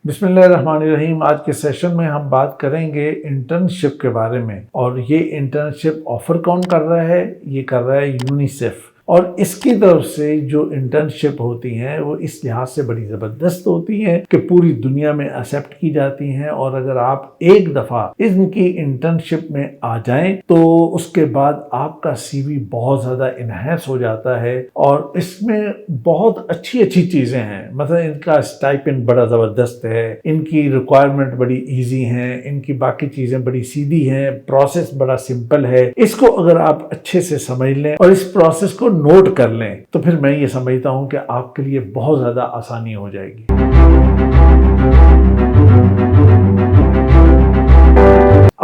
بسم اللہ الرحمن الرحیم۔ آج کے سیشن میں ہم بات کریں گے انٹرنشپ کے بارے میں، اور یہ انٹرنشپ آفر کون کر رہا ہے؟ یہ کر رہا ہے یونیسیف، اور اس کی طرف سے جو انٹرنشپ ہوتی ہیں وہ اس لحاظ سے بڑی زبردست ہوتی ہیں کہ پوری دنیا میں ایکسیپٹ کی جاتی ہیں، اور اگر آپ ایک دفعہ ان کی انٹرنشپ میں آ جائیں تو اس کے بعد آپ کا سی وی بہت زیادہ انہینس ہو جاتا ہے، اور اس میں بہت اچھی چیزیں ہیں۔ مثلا ان کا اسٹائپنڈ بڑا زبردست ہے، ان کی ریکوائرمنٹ بڑی ایزی ہیں، ان کی باقی چیزیں بڑی سیدھی ہیں، پروسیس بڑا سمپل ہے۔ اس کو اگر آپ اچھے سے سمجھ لیں اور اس پروسیس کو نوٹ کر لیں تو پھر میں یہ سمجھتا ہوں کہ آپ کے لیے بہت زیادہ آسانی ہو جائے گی۔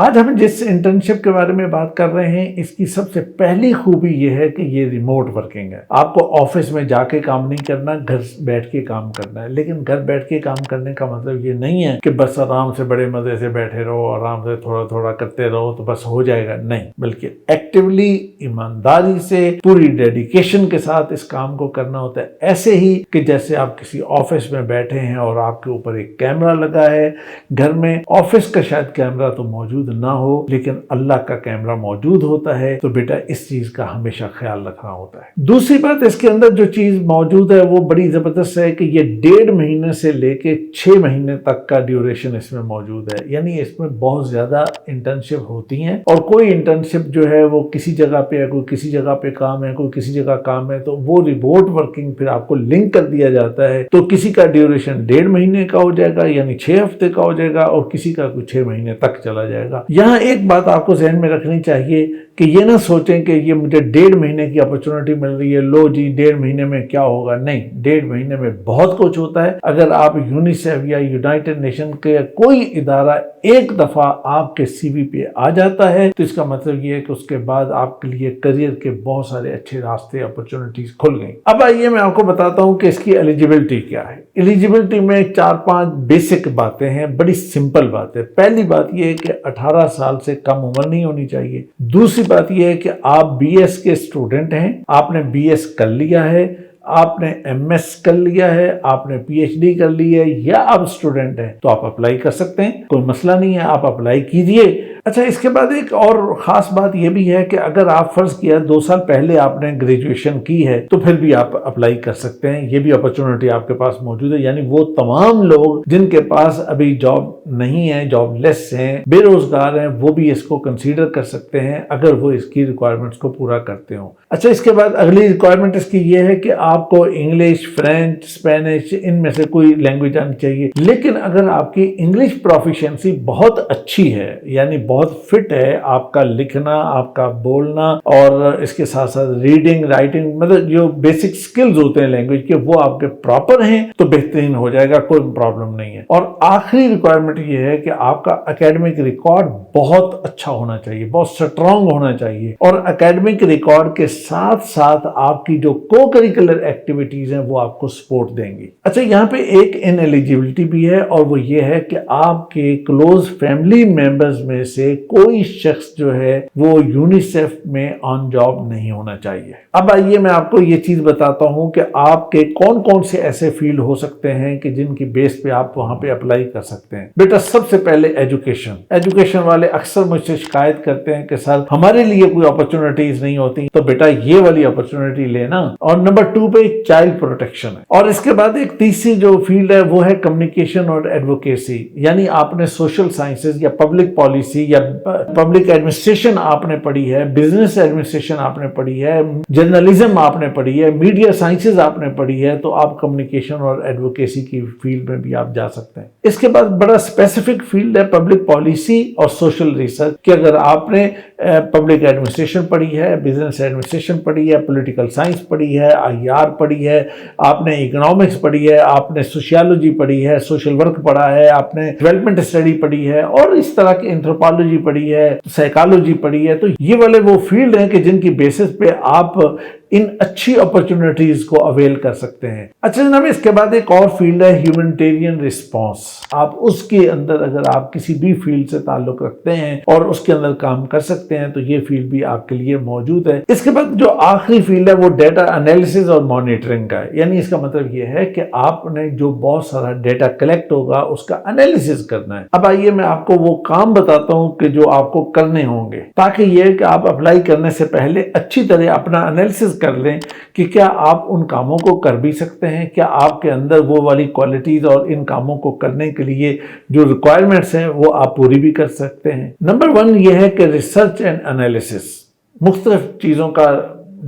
آج ہم جس انٹرنشپ کے بارے میں بات کر رہے ہیں، اس کی سب سے پہلی خوبی یہ ہے کہ یہ ریموٹ ورکنگ ہے۔ آپ کو آفس میں جا کے کام نہیں کرنا، گھر بیٹھ کے کام کرنا ہے۔ لیکن گھر بیٹھ کے کام کرنے کا مطلب یہ نہیں ہے کہ بس آرام سے بڑے مزے سے بیٹھے رہو، آرام سے تھوڑا تھوڑا کرتے رہو تو بس ہو جائے گا، نہیں، بلکہ ایکٹیولی، ایمانداری سے، پوری ڈیڈیکیشن کے ساتھ اس کام کو کرنا ہوتا ہے۔ ایسے ہی کہ جیسے آپ کسی آفس میں بیٹھے ہیں اور آپ کے اوپر ایک کیمرہ لگا ہے۔ گھر میں آفس کا شاید کیمرہ تو موجود نہ ہو، لیکن اللہ کا کیمرہ موجود ہوتا ہے، تو بیٹا اس چیز کا ہمیشہ خیال رکھنا ہوتا ہے۔ دوسری بات، اس کے اندر جو چیز موجود ہے وہ بڑی زبردست ہے کہ یہ 1.5 مہینے سے لے کے 6 مہینے تک کا ڈیوریشن اس میں موجود ہے۔ یعنی اس میں بہت زیادہ انٹرنشپ ہوتی ہیں، اور کوئی انٹرنشپ جو ہے وہ کسی جگہ پہ ہے، کوئی کسی جگہ پہ کام ہے، کوئی کسی جگہ کام ہے، تو وہ ریموٹ ورکنگ پھر آپ کو لنک کر دیا جاتا ہے، تو کسی کا ڈیوریشن 1.5 مہینے کا ہو جائے گا، یعنی 6 ہفتے کا ہو جائے گا، اور کسی کا کوئی 6 مہینے تک چلا جائے گا۔ یہاں ایک بات آپ کو ذہن میں رکھنی چاہیے کہ یہ نہ سوچیں کہ یہ مجھے 1.5 مہینے کی اپرچونٹی مل رہی ہے، لو جی 1.5 مہینے میں کیا ہوگا۔ نہیں، 1.5 مہینے میں بہت کچھ ہوتا ہے۔ اگر آپ یونیسیف یا یونائٹڈ نیشن کے کوئی ادارہ ایک دفعہ آپ کے سی وی پہ آ جاتا ہے تو اس کا مطلب یہ ہے کہ اس کے بعد آپ کے لیے کریئر کے بہت سارے اچھے راستے، اپرچونٹیز کھل گئیں۔ اب آئیے میں آپ کو بتاتا ہوں کہ اس کی ایلیجیبلٹی کیا ہے۔ ایلیجیبلٹی میں 4-5 بیسک باتیں ہیں، بڑی سمپل بات ہے۔ پہلی بات یہ ہے کہ 18 سال سے کم عمر نہیں ہونی چاہیے۔ دوسری بات یہ ہے کہ آپ بی ایس کے اسٹوڈنٹ ہیں، آپ نے بی ایس کر لیا ہے، آپ نے ایم ایس کر لیا ہے، آپ نے پی ایچ ڈی کر لی ہے، یا آپ اسٹوڈنٹ ہیں تو آپ اپلائی کر سکتے ہیں، کوئی مسئلہ نہیں ہے، آپ اپلائی کیجئے۔ اچھا، اس کے بعد ایک اور خاص بات یہ بھی ہے کہ اگر آپ فرض کیا 2 سال پہلے آپ نے گریجویشن کی ہے تو پھر بھی آپ اپلائی کر سکتے ہیں، یہ بھی اپرچونٹی آپ کے پاس موجود ہے۔ یعنی وہ تمام لوگ جن کے پاس ابھی جاب نہیں ہے، جاب لیس ہیں، بے روزگار ہیں، وہ بھی اس کو کنسیڈر کر سکتے ہیں اگر وہ اس کی ریکوائرمنٹس کو پورا کرتے ہوں۔ اچھا، اس کے بعد اگلی ریکوائرمنٹ اس کی یہ ہے کہ آپ کو انگلش، فرینچ، اسپینش، ان میں سے کوئی لینگویج آنی چاہیے۔ لیکن اگر آپ کی انگلش پروفیشنسی بہت اچھی ہے، یعنی بہت فٹ ہے، آپ کا لکھنا، آپ کا بولنا، اور اس کے ساتھ ساتھ ریڈنگ، رائٹنگ، مطلب جو بیسک سکلز ہوتے ہیں لینگویج کے، وہ آپ کے پراپر ہیں تو بہترین ہو جائے گا، کوئی پرابلم نہیں ہے۔ اور آخری ریکوائرمنٹ یہ ہے کہ آپ کا اکیڈمک ریکارڈ بہت اچھا ہونا چاہیے، بہت سٹرونگ ہونا چاہیے، اور اکیڈمک ریکارڈ کے ساتھ ساتھ آپ کی جو کو کریکولر ایکٹیویٹیز ہیں وہ آپ کو سپورٹ دیں گی۔ اچھا، یہاں پہ ایک ان ایلیجیبلٹی بھی ہے، اور وہ یہ ہے کہ آپ کے کلوز فیملی ممبرز میں سے کوئی شخص جو ہے وہ یونیسیف میں آن جاب نہیں ہونا چاہیے۔ اب آئیے میں آپ کو یہ چیز بتاتا ہوں کہ آپ کے کون کون سے ایسے فیلڈ ہو سکتے ہیں کہ جن کی بیس پہ آپ وہاں پہ اپلائی کر سکتے ہیں۔ بیٹا، سب سے پہلے ایجوکیشن والے اکثر مجھ سے شکایت کرتے ہیں کہ سر ہمارے لیے کوئی اپرچونٹیز نہیں ہوتی، تو بیٹا یہ والی اپرچونٹی لینا۔ اور نمبر 2 پہ چائلڈ پروٹیکشن ہے، اور اس کے بعد ایک تیسری جو فیلڈ ہے وہ ہے کمیونیکیشن اور ایڈوکیسی، یعنی آپ نے سوشل سائنسز یا پبلک پالیسی یا پبلک ایڈمنسٹریشن آپ نے پڑھی ہے، بزنس ایڈمنسٹریشن آپ نے پڑھی ہے، جرنلزم آپ نے پڑھی ہے، میڈیا سائنسز آپ نے پڑھی ہے، تو آپ کمیونیکیشن اور ایڈوکیسی کی فیلڈ میں بھی آپ جا سکتے ہیں۔ اس کے بعد بڑا اسپیسیفک فیلڈ ہے پبلک پالیسی اور سوشل ریسرچ، کہ اگر آپ نے پبلک ایڈمنسٹریشن پڑھی ہے، بزنس ایڈمنسٹریشن پڑھی ہے، پولیٹیکل سائنس پڑھی ہے، آئی آر پڑھی ہے، آپ نے اکنامکس پڑھی ہے، آپ نے سوشیالوجی پڑھی ہے، سوشل ورک پڑھا ہے، آپ نے ڈیولپمنٹ اسٹڈی پڑھی ہے، اور اس طرح کی اینتھروپولوجی پڑھی ہے، سائیکالوجی پڑھی ہے، تو یہ والے وہ فیلڈ ہیں کہ جن کی بیسس پہ آپ ان اچھی اپرچونٹیز کو اویل کر سکتے ہیں۔ اچھا جناب، اس کے بعد ایک اور فیلڈ ہے ہیومینٹیرین رسپانس۔ آپ اس کے اندر اگر آپ کسی بھی فیلڈ سے تعلق رکھتے ہیں اور اس کے اندر کام کر سکتے ہیں تو یہ فیلڈ بھی آپ کے لیے موجود ہے۔ اس کے بعد جو آخری فیلڈ ہے وہ ڈیٹا انالیسس اور مانیٹرنگ کا ہے، یعنی اس کا مطلب یہ ہے کہ آپ نے جو بہت سارا ڈیٹا کلیکٹ ہوگا اس کا انالیسس کرنا ہے۔ اب آئیے میں آپ کو وہ کام بتاتا ہوں کہ جو آپ کو کرنے ہوں گے، تاکہ یہ کہ آپ اپلائی کرنے سے پہلے اچھی طرح اپنا انالیسس کر لیں کہ کیا آپ ان کاموں کو کر بھی سکتے ہیں، کیا آپ کے اندر وہ والی کوالٹیز اور ان کاموں کو کرنے کے لیے جو ریکوائرمنٹس ہیں وہ آپ پوری بھی کر سکتے ہیں۔ نمبر 1 یہ ہے کہ ریسرچ اینڈ انالیسس، مختلف چیزوں کا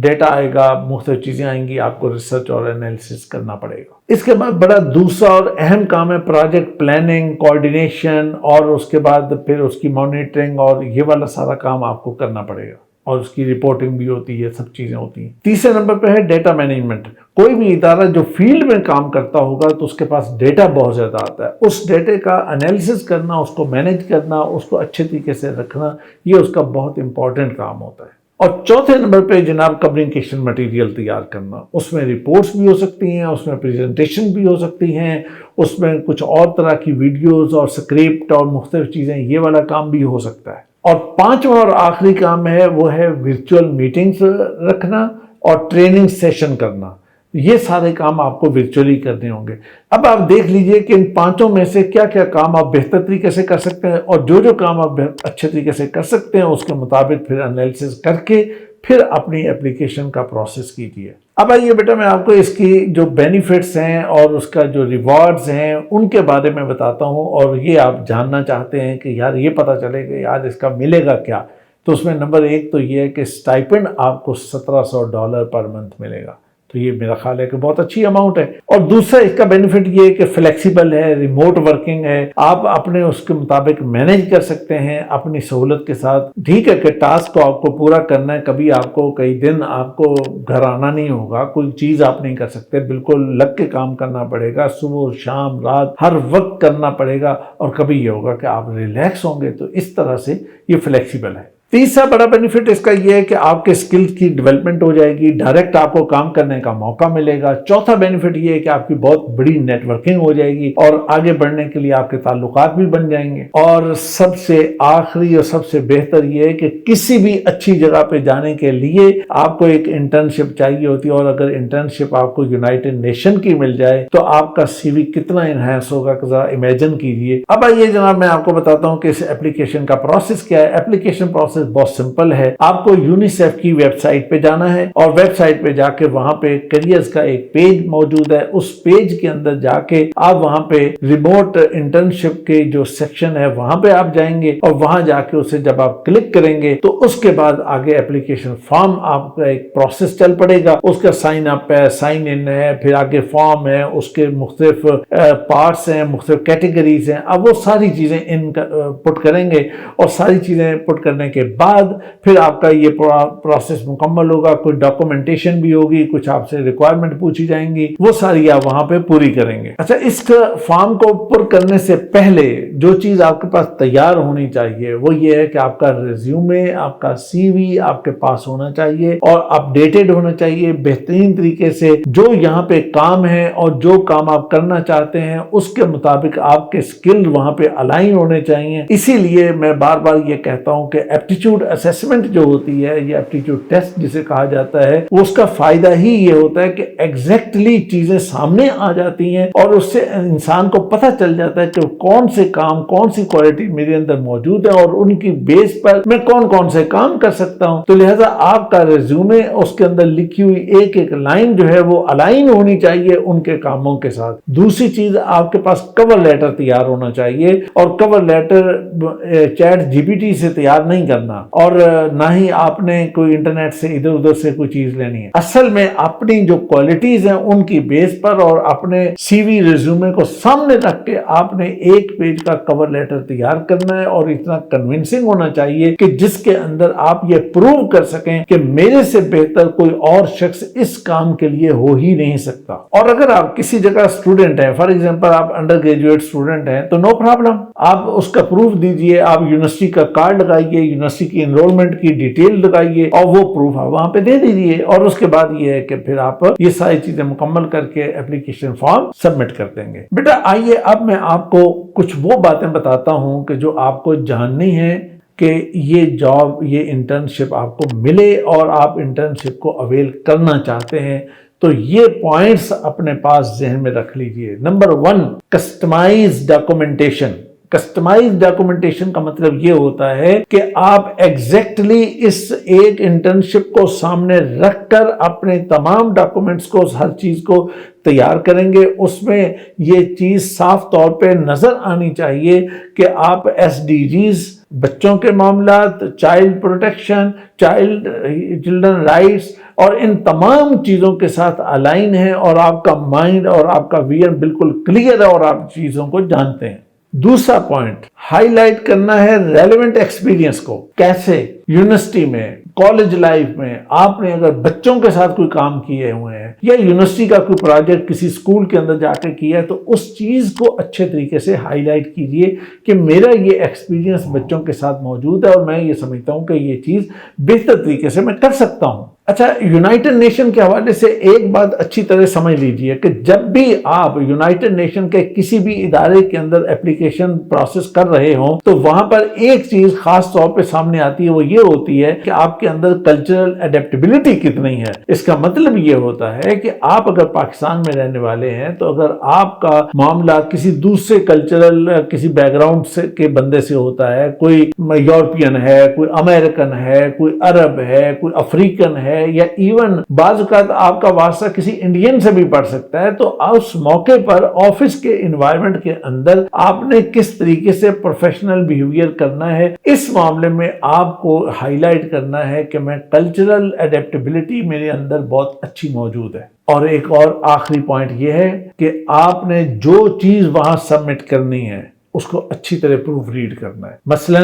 ڈیٹا آئے گا، مختلف چیزیں آئیں گی، آپ کو ریسرچ اور انالیسس کرنا پڑے گا۔ اس کے بعد بڑا دوسرا اور اہم کام ہے پروجیکٹ پلاننگ، کوآرڈینیشن، اور اس کے بعد پھر اس کی مانیٹرنگ، اور یہ والا سارا کام آپ کو کرنا پڑے گا، اور اس کی رپورٹنگ بھی ہوتی ہے، سب چیزیں ہوتی ہیں۔ تیسرے نمبر پہ ہے ڈیٹا مینجمنٹ۔ کوئی بھی ادارہ جو فیلڈ میں کام کرتا ہوگا تو اس کے پاس ڈیٹا بہت زیادہ آتا ہے، اس ڈیٹے کا انالیسس کرنا، اس کو مینیج کرنا، اس کو اچھے طریقے سے رکھنا، یہ اس کا بہت امپورٹنٹ کام ہوتا ہے۔ اور چوتھے نمبر پہ جناب کمیونیکیشن مٹیریل تیار کرنا، اس میں رپورٹس بھی ہو سکتی ہیں، اس میں پریزنٹیشن بھی ہو سکتی ہیں، اس میں کچھ اور طرح کی ویڈیوز اور سکرپٹ اور مختلف چیزیں، یہ والا کام بھی ہو سکتا ہے۔ اور پانچواں اور آخری کام ہے وہ ہے ورچوئل میٹنگز رکھنا اور ٹریننگ سیشن کرنا۔ یہ سارے کام آپ کو ورچولی کرنے ہوں گے۔ اب آپ دیکھ لیجئے کہ ان پانچوں میں سے کیا کیا کام آپ بہتر طریقے سے کر سکتے ہیں، اور جو کام آپ اچھے طریقے سے کر سکتے ہیں اس کے مطابق پھر انالیسس کر کے پھر اپنی اپلیکیشن کا پروسیس کیجئے۔ اب آئیے بیٹا میں آپ کو اس کی جو بینیفٹس ہیں اور اس کا جو ریوارڈز ہیں ان کے بارے میں بتاتا ہوں، اور یہ آپ جاننا چاہتے ہیں کہ یار یہ پتہ چلے کہ یار اس کا ملے گا کیا، تو اس میں نمبر 1 تو یہ ہے کہ سٹائپنڈ آپ کو $1700 پر منتھ ملے گا، تو یہ میرا خیال ہے کہ بہت اچھی اماؤنٹ ہے۔ اور دوسرا اس کا بینیفٹ یہ ہے کہ فلیکسیبل ہے، ریموٹ ورکنگ ہے، آپ اپنے اس کے مطابق مینیج کر سکتے ہیں اپنی سہولت کے ساتھ۔ ٹھیک ہے کہ ٹاسک کو آپ کو پورا کرنا ہے، کبھی آپ کو کئی دن آپ کو گھر آنا نہیں ہوگا، کوئی چیز آپ نہیں کر سکتے، بالکل لگ کے کام کرنا پڑے گا، صبح شام رات ہر وقت کرنا پڑے گا، اور کبھی یہ ہوگا کہ آپ ریلیکس ہوں گے، تو اس طرح سے یہ فلیکسیبل ہے۔ تیسرا بڑا بینیفٹ اس کا یہ ہے کہ آپ کے سکلز کی ڈیولپمنٹ ہو جائے گی، ڈائریکٹ آپ کو کام کرنے کا موقع ملے گا۔ چوتھا بینیفٹ یہ ہے کہ آپ کی بہت بڑی نیٹ ورکنگ ہو جائے گی اور آگے بڑھنے کے لیے آپ کے تعلقات بھی بن جائیں گے۔ اور سب سے آخری اور سب سے بہتر یہ ہے کہ کسی بھی اچھی جگہ پہ جانے کے لیے آپ کو ایک انٹرنشپ چاہیے ہوتی ہے، اور اگر انٹرنشپ آپ کو یونائٹڈ نیشن کی مل جائے تو آپ کا سی وی کتنا انہینس ہوگا، ذرا امیجن کیجئے۔ اب آئیے جناب میں آپ کو بتاتا ہوں کہ اس اپلیکیشن کا پروسیس کیا ہے۔ اپلیکیشن پروسیس بہت سمپل ہے۔ آپ کو یونیسیف کی ویب سائٹ پہ جانا ہے، اور ویب سائٹ پہ جا کے وہاں پہ کیریئرز کا ایک پیج موجود ہے، اس پیج کے اندر جا کے آپ وہاں پہ ریموٹ انٹرنشپ کے جو سیکشن ہے وہاں پہ آپ جائیں گے، اور وہاں جا کے اسے جب آپ کلک کریں گے تو اس کے بعد آگے اپلیکیشن فارم آپ کا ایک پروسیس چل پڑے گا، اس کا سائن اپ ہے، سائن ان ہے، پھر آگے فارم ہے، اس کے مختلف پارٹس ہیں، مختلف کیٹیگریز ہیں۔ اب وہ ساری چیزیں پٹ کریں گے، اور ساری چیزیں پٹ کرنے کے بعد پھر آپ کا یہ پروسیس مکمل ہوگا۔ کوئی ڈاکومنٹیشن بھی ہوگی، کچھ آپ سے ریکوائرمنٹ پوچھی جائیں گی، وہ ساری آپ وہاں پہ پوری کریں گے۔ اچھا، اس فارم کو پر کرنے سے پہلے جو چیز آپ کے پاس تیار ہونی چاہیے وہ یہ ہے کہ آپ کا ریزیومے، آپ کا سی وی آپ کے پاس ہونا چاہیے اور اپڈیٹڈ ہونا چاہیے بہترین طریقے سے۔ جو یہاں پہ کام ہے اور جو کام آپ کرنا چاہتے ہیں اس کے مطابق آپ کے سکل وہاں پہ الائن ہونے چاہیے۔ اسی لیے میں بار بار یہ کہتا ہوں کہ ایپٹیچیوڈ اسیسمنٹ جو ہوتی ہے یا ایپٹیچیوڈ ٹیسٹ جسے کہا جاتا ہے، اس کا فائدہ ہی یہ ہوتا ہے کہ ایگزیکٹلی چیزیں سامنے آ جاتی ہیں، اور اس سے انسان کو پتہ چل جاتا ہے کہ کون سے کام، کون سی کوالٹی میرے اندر موجود ہے، اور ان کی بیس پر میں کون کون سے کام کر سکتا ہوں۔ تو لہٰذا آپ کا ریزیومے، اس کے اندر لکھی ہوئی ایک ایک لائن جو ہے وہ الائن ہونی چاہیے ان کے کاموں کے ساتھ۔ دوسری چیز، آپ کے پاس کور لیٹر تیار ہونا چاہیے، اور cover letter ChatGPT سے تیار نہیں کرنا، اور نہ ہی آپ نے کوئی انٹرنیٹ سے ادھر ادھر سے کوئی چیز لینی ہے۔ اصل میں اپنی جو کوالٹیز ہیں ان کی بیس پر اور اپنے سی وی ریزیومے کو سامنے رکھ کے آپ نے ایک پیج کا کور لیٹر تیار کرنا ہے، اور اتنا کنونسنگ ہونا چاہیے کہ جس کے اندر آپ یہ پروو کر سکیں کہ میرے سے بہتر کوئی اور شخص اس کام کے لیے ہو ہی نہیں سکتا۔ اور اگر آپ کسی جگہ اسٹوڈنٹ ہیں، فار ایگزامپل آپ انڈر گریجویٹ اسٹوڈنٹ ہیں، تو نو پرابلم، آپ اس کا پروف دیجئے، آپ یونیورسٹی کا کارڈ لگائیے، یونیورسٹی یونیورسٹی کی انرولمنٹ کی ڈیٹیل لگائیے اور وہ پروف آپ وہاں پہ دے دیجیے، اور اس کے بعد یہ ہے کہ پھر آپ یہ ساری چیزیں مکمل کر کے اپلیکیشن فارم سبمٹ کر دیں گے۔ بیٹا آئیے اب میں آپ کو کچھ وہ باتیں بتاتا ہوں کہ جو آپ کو جاننی ہے کہ یہ جاب، یہ انٹرنشپ آپ کو ملے اور آپ انٹرنشپ کو اویل کرنا چاہتے ہیں تو یہ پوائنٹس اپنے پاس ذہن میں رکھ لیجئے۔ Number 1، customize documentation. Customize documentation کا مطلب یہ ہوتا ہے کہ آپ ایگزیکٹلی اس ایک انٹرنشپ کو سامنے رکھ کر اپنے تمام ڈاکومنٹس کو، ہر چیز کو تیار کریں گے۔ اس میں یہ چیز صاف طور پہ نظر آنی چاہیے کہ آپ SDGs، بچوں کے معاملات، چائلڈ پروٹیکشن، چلڈرن رائٹس اور ان تمام چیزوں کے ساتھ الائن ہیں، اور آپ کا مائنڈ اور آپ کا ویژن بالکل کلیئر ہے اور آپ چیزوں کو جانتے ہیں۔ دوسرا پوائنٹ، ہائی لائٹ کرنا ہے ریلیونٹ ایکسپیرینس کو۔ کیسے؟ یونیورسٹی میں، کالج لائف میں آپ نے اگر بچوں کے ساتھ کوئی کام کیے ہوئے ہیں یا یونیورسٹی کا کوئی پروجیکٹ کسی اسکول کے اندر جا کے کیا ہے تو اس چیز کو اچھے طریقے سے ہائی لائٹ کیجئے کہ میرا یہ ایکسپیرینس بچوں کے ساتھ موجود ہے اور میں یہ سمجھتا ہوں کہ یہ چیز بہتر طریقے سے میں کر سکتا ہوں۔ اچھا، یونائٹڈ نیشن کے حوالے سے ایک بات اچھی طرح سمجھ لیجئے کہ جب بھی آپ یونائٹڈ نیشن کے کسی بھی ادارے کے اندر اپلیکیشن پروسیس کر رہے ہوں تو وہاں پر ایک چیز خاص طور پہ سامنے آتی ہے، وہ یہ ہوتی ہے کہ آپ کے اندر کلچرل اڈیپٹیبلٹی کتنی ہے۔ اس کا مطلب یہ ہوتا ہے کہ آپ اگر پاکستان میں رہنے والے ہیں تو اگر آپ کا معاملہ کسی دوسرے کلچرل، کسی بیک گراؤنڈ سے کے بندے سے ہوتا ہے، کوئی یورپین ہے، کوئی امریکن ہے، کوئی عرب ہے، کوئی افریقن ہے، یا ایون بعض اوقات آپ کا واسطہ کسی انڈین سے بھی پڑ سکتا ہے، تو اس موقع پر آفس کے انوائرمنٹ کے اندر آپ نے کس طریقے سے پروفیشنل بیہیویئر کرنا ہے، اس معاملے میں آپ کو ہائی لائٹ کرنا ہے کہ میں کلچرل اڈیپٹیبلٹی میرے اندر بہت اچھی موجود ہے۔ اور ایک اور آخری پوائنٹ یہ ہے کہ آپ نے جو چیز وہاں سبمٹ کرنی ہے اس کو اچھی طرح پروف ریڈ کرنا ہے۔ مثلا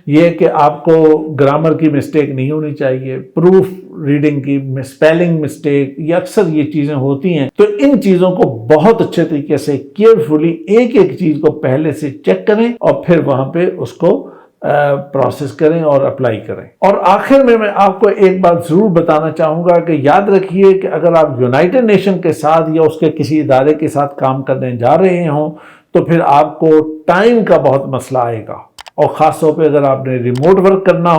یہ کہ آپ کو گرامر کی مسٹیک نہیں ہونی چاہیے، پروف ریڈنگ کی اسپیلنگ مسٹیک، یہ اکثر یہ چیزیں ہوتی ہیں، تو ان چیزوں کو بہت اچھے طریقے سے کیئرفلی ایک ایک چیز کو پہلے سے چیک کریں اور پھر وہاں پہ اس کو پروسیس کریں اور اپلائی کریں۔ اور آخر میں آپ کو ایک بات ضرور بتانا چاہوں گا کہ یاد رکھیے کہ اگر آپ یونائٹڈ نیشن کے ساتھ یا اس کے کسی ادارے کے ساتھ کام کرنے جا رہے ہوں تو پھر آپ کو ٹائم کا بہت مسئلہ آئے گا، اور خاص طور پہ اگر آپ نے ریموٹ ورک کرنا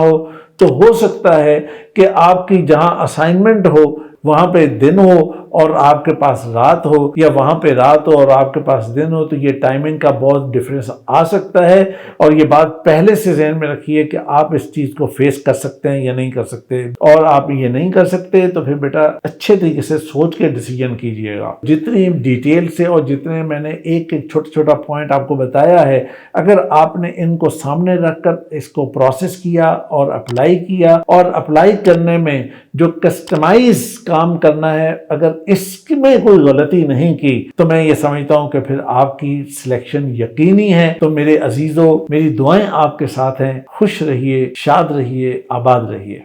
تو ہو سکتا ہے کہ آپ کی جہاں اسائنمنٹ ہو وہاں پہ دن ہو اور آپ کے پاس رات ہو، یا وہاں پہ رات ہو اور آپ کے پاس دن ہو، تو یہ ٹائمنگ کا بہت ڈفرینس آ سکتا ہے، اور یہ بات پہلے سے ذہن میں رکھیے کہ آپ اس چیز کو فیس کر سکتے ہیں یا نہیں کر سکتے، اور آپ یہ نہیں کر سکتے تو پھر بیٹا اچھے طریقے سے سوچ کے ڈیسیجن کیجئے گا۔ جتنی ڈیٹیل سے اور جتنے میں نے ایک ایک چھوٹا چھوٹا پوائنٹ آپ کو بتایا ہے، اگر آپ نے ان کو سامنے رکھ کر اس کو پروسیس کیا اور اپلائی کیا، اور اپلائی کرنے میں جو کسٹمائز کام کرنا ہے اگر اس میں کوئی غلطی نہیں کی تو میں یہ سمجھتا ہوں کہ پھر آپ کی سلیکشن یقینی ہے۔ تو میرے عزیزوں، میری دعائیں آپ کے ساتھ ہیں۔ خوش رہیے، شاد رہیے، آباد رہیے۔